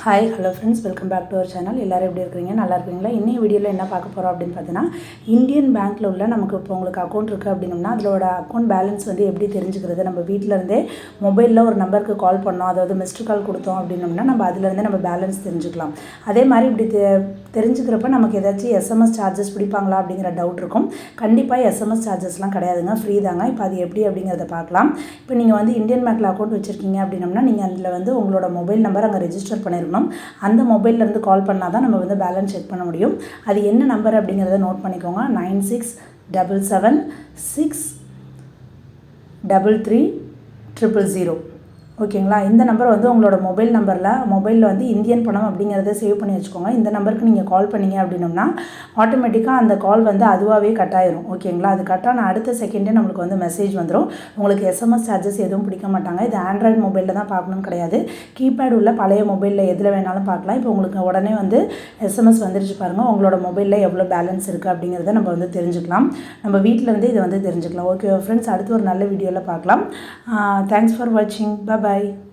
Hi hello friends, welcome back to our channel. எல்லோரும் எப்படி இருக்கிறீங்க? நல்லா இருக்கிறீங்களா? இன்னும் வீடியோவில் என்ன பார்க்க போகிறோம் அப்படின்னு பார்த்தீங்கன்னா, இந்தியன் பேங்க்கில் உள்ள நமக்கு இப்போ உங்களுக்கு அக்கௌண்ட் இருக்குது அப்படின்னோம்னா அதோட அக்கௌண்ட் பேலன்ஸ் வந்து எப்படி தெரிஞ்சுக்கிறது. நம்ம வீட்டிலேருந்தே மொபைலில் ஒரு நம்பருக்கு கால் பண்ணோம், அதாவது மிஸ்டு கால் கொடுத்தோம் அப்படின்னோம்னா நம்ம அதுலேருந்தே நம்ம பேலன்ஸ் தெரிஞ்சுக்கலாம். அதே மாதிரி இப்படி தெரிஞ்சுக்கிறப்ப நமக்கு ஏதாச்சும் எஸ்எம்எஸ் சார்ஜஸ் பிடிப்பாங்களா அப்படிங்கிற டவுட் இருக்கும். கண்டிப்பாக எஸ்எம்எஸ் சார்ஜஸ்லாம் கிடையாதுங்க, ஃப்ரீ தாங்க. இப்போ அது எப்படி அப்படிங்கிறத பார்க்கலாம். இப்போ நீங்கள் வந்து இந்தியன் பேங்க்கில் அக்கௌண்ட் வச்சுருக்கீங்க அப்படின்னோம்னா நீங்கள் அதில் வந்து உங்களோட மொபைல் நம்பர் அங்கே ரெஜிஸ்டர் பண்ணிருக்கணும். அந்த மொபைல்லேருந்து கால் பண்ணால் தான் நம்ம வந்து பேலன்ஸ் செக் பண்ண முடியும். அது என்ன நம்பர் அப்படிங்கிறத நோட் பண்ணிக்கோங்க. 9677633000. ஓகேங்களா? இந்த நம்பர் வந்து உங்களோட மொபைலில் வந்து இந்தியன் பணம் அப்படிங்கிறத சேவ் பண்ணி வச்சுக்கோங்க. இந்த நம்பருக்கு நீங்கள் கால் பண்ணீங்க அப்படின்னோம்னா ஆட்டோமேட்டிக்காக அந்த கால் வந்து அதுவாகவே கட் ஆயிரும். ஓகேங்களா? அது கட்டான அடுத்த செகண்டே நம்மளுக்கு வந்து மெசேஜ் வந்துடும். உங்களுக்கு எஸ்எம்எஸ் சார்ஜஸ் எதுவும் பிடிக்க மாட்டாங்க. இது ஆண்ட்ராய்டு மொபைலில் தான் பார்க்கணும்னு கிடையாது. கீபேட் உள்ள பழைய மொபைலில் எதில் வேணாலும் பார்க்கலாம். இப்போ உங்களுக்கு உடனே வந்து எஸ்எம்எஸ் வந்துருச்சு பாருங்கள். உங்களோட மொபைலில் எவ்வளோ பேலன்ஸ் இருக்குது அப்படிங்கிறத நம்ம வந்து தெரிஞ்சுக்கலாம். நம்ம வீட்டிலேருந்து இதை வந்து தெரிஞ்சுக்கலாம். ஓகே ஃப்ரெண்ட்ஸ், அடுத்து ஒரு நல்ல வீடியோவில் பார்க்கலாம். தேங்க்ஸ் ஃபார் வாட்சிங். Bye.